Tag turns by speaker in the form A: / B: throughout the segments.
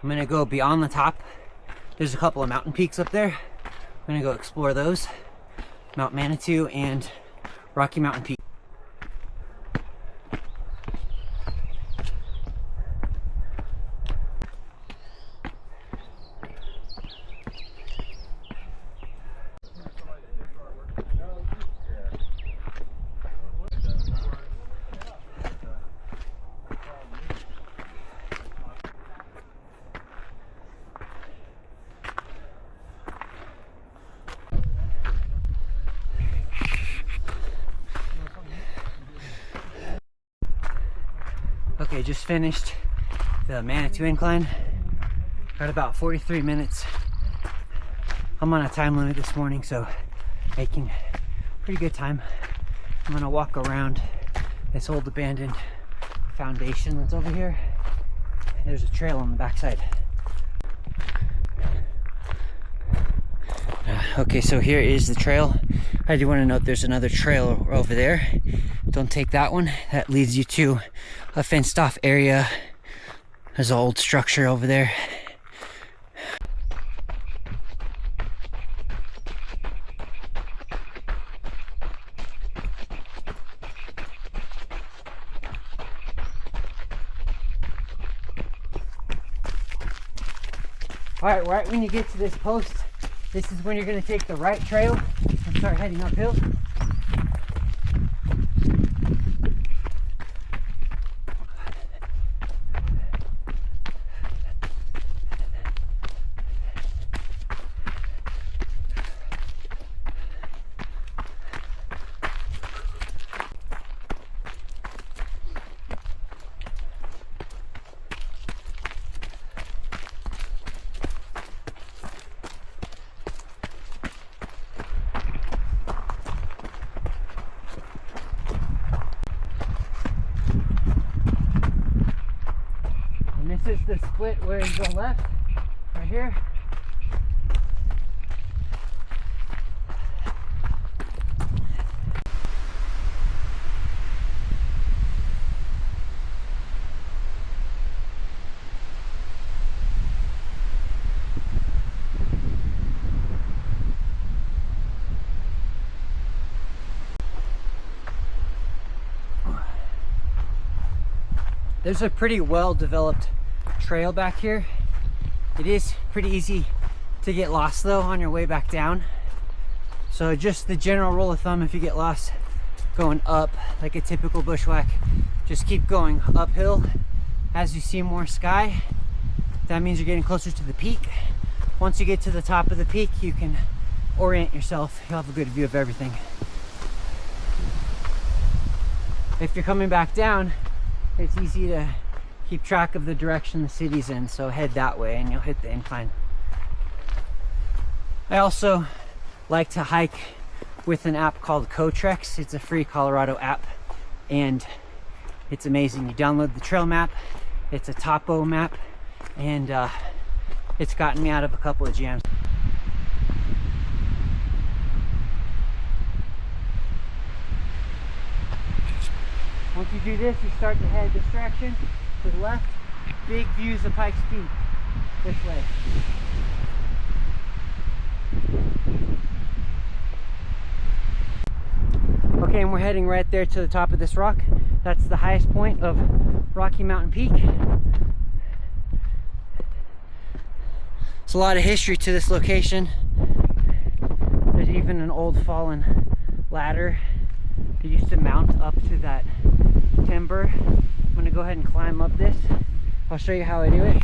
A: I'm gonna go beyond the top. There's a couple of mountain peaks up there. I'm gonna go explore those. Mount Manitou and Rocky Mountain Peak. Okay, just finished the Manitou Incline. Got about 43 minutes. I'm on a time limit this morning, so making pretty good time. I'm gonna walk around this old abandoned foundation that's over here. There's a trail on the backside. Okay, so here is the trail. I do want to note there's another trail over there. Don't take that one. That leads you to a fenced off area. There's an old structure over there. Alright, right when you get to this post, this is when you're going to take the right trail and start heading uphill. This is the split where you go left, right here. There's a pretty well developed trail back here. It is pretty easy to get lost though on your way back down. So just the general rule of thumb, if you get lost going up like a typical bushwhack, just keep going uphill. As you see more sky, that means you're getting closer to the peak. Once you get to the top of the peak, you can orient yourself. You'll have a good view of everything. If you're coming back down, it's easy to keep track of the direction the city's in, so head that way and you'll hit the incline. I also like to hike with an app called TrevorTrails. It's a free Colorado app and it's amazing. You download the trail map, it's a topo map, and it's gotten me out of a couple of jams. Once you do this, you start to head this direction to the left. Big views of Pikes Peak this way. Okay, and we're heading right there to the top of this rock. That's the highest point of Rocky Mountain Peak. There's a lot of history to this location. There's even an old fallen ladder that used to mount up to that timber. I'm gonna go ahead and climb up this. I'll show you how I do it.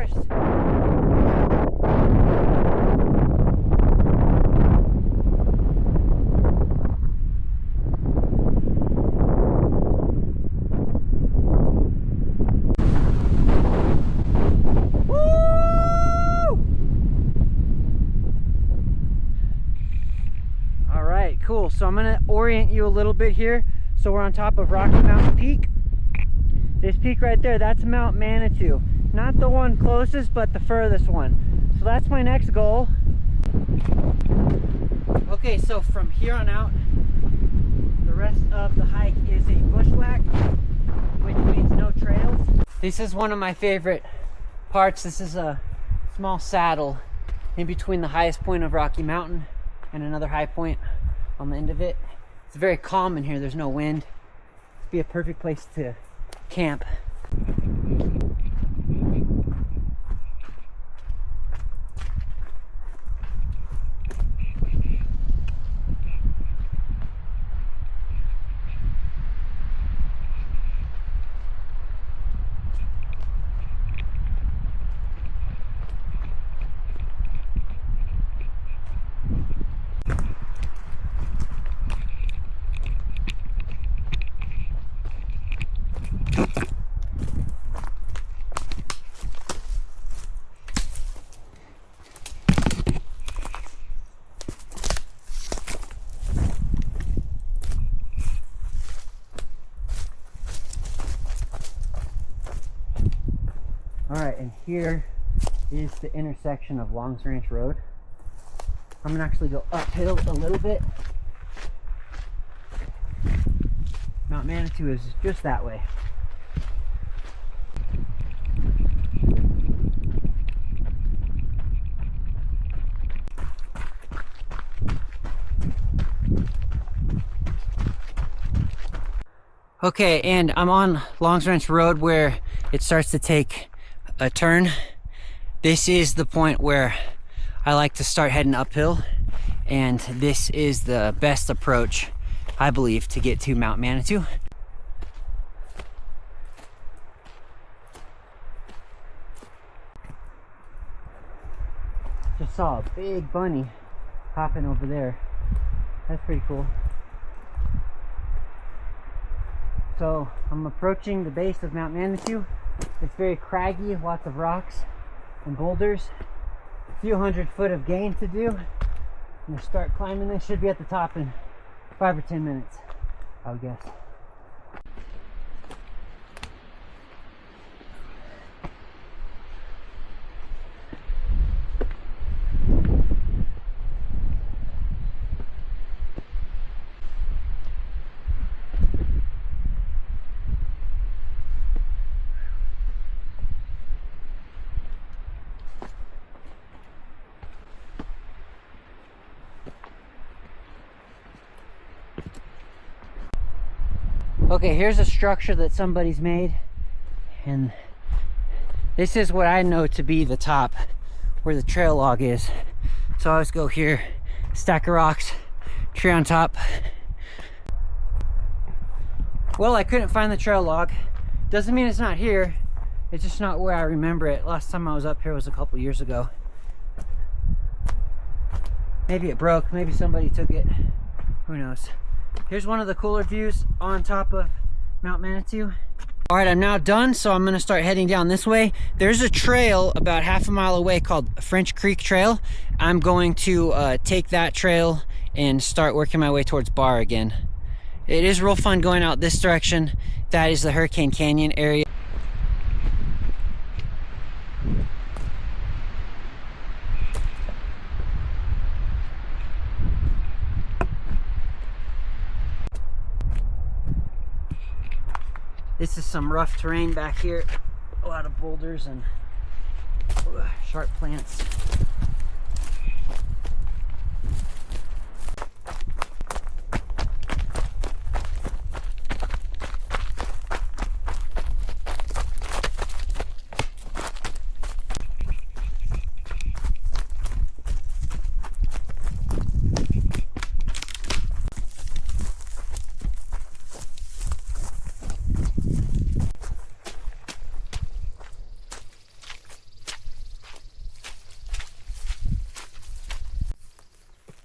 A: forest. Cool, so I'm gonna orient you a little bit here. So we're on top of Rocky Mountain Peak. This peak right there, that's Mount Manitou. Not the one closest, but the furthest one. So that's my next goal. Okay, so from here on out, the rest of the hike is a bushwhack, which means no trails. This is one of my favorite parts. This is a small saddle in between the highest point of Rocky Mountain and another high point on the end of it. It's very calm in here. There's no wind. It'd be a perfect place to camp. Alright, and here is the intersection of Longs Ranch Road. I'm gonna actually go uphill a little bit. Mount Manitou is just that way. Okay, and I'm on Longs Ranch Road where it starts to take a turn. This is the point where I like to start heading uphill, and this is the best approach, I believe, to get to Mount Manitou. Just saw a big bunny hopping over there. That's pretty cool. So I'm approaching the base of Mount Manitou. It's very craggy, lots of rocks and boulders. A few 100 foot of gain to do. I'm gonna start climbing this. Should be at the top in 5 or 10 minutes, I would guess. Okay, here's a structure that somebody's made, and this is what I know to be the top where the trail log is. So I always go here, stack of rocks, tree on top. Well, I couldn't find the trail log. Doesn't mean it's not here, it's just not where I remember it. Last time I was up here was a couple years ago. Maybe it broke, maybe somebody took it, who knows. Here's one of the cooler views on top of Mount Manitou. All right, I'm now done, so I'm gonna start heading down this way. There's a trail about half a mile away called French Creek Trail. I'm going to take that trail and start working my way towards Bar again. It is real fun going out this direction. That is the Hurricane Canyon area. This is some rough terrain back here. A lot of boulders and sharp plants.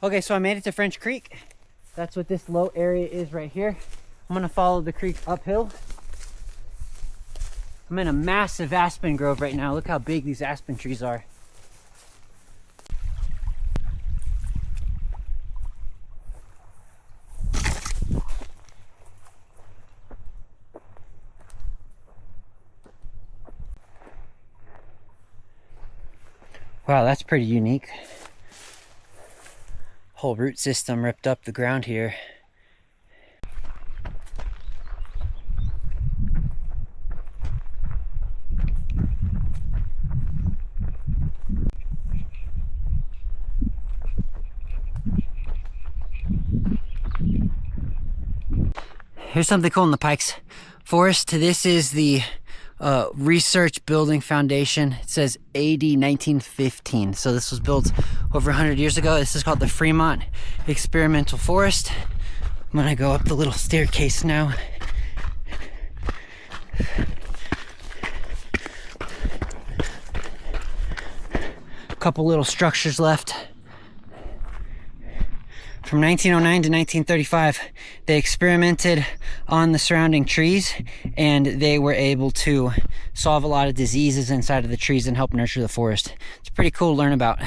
A: Okay, so I made it to French Creek. That's what this low area is right here. I'm gonna follow the creek uphill. I'm in a massive aspen grove right now. Look how big these aspen trees are. Wow, that's pretty unique. Whole root system ripped up the ground here. Here's something cool in the Pikes Forest. This is the Research Building Foundation. It says AD 1915. So this was built over 100 years ago. This is called the Fremont Experimental Forest. I'm gonna go up the little staircase now. A couple little structures left. From 1909 to 1935, they experimented on the surrounding trees, and they were able to solve a lot of diseases inside of the trees and help nurture the forest. It's pretty cool to learn about.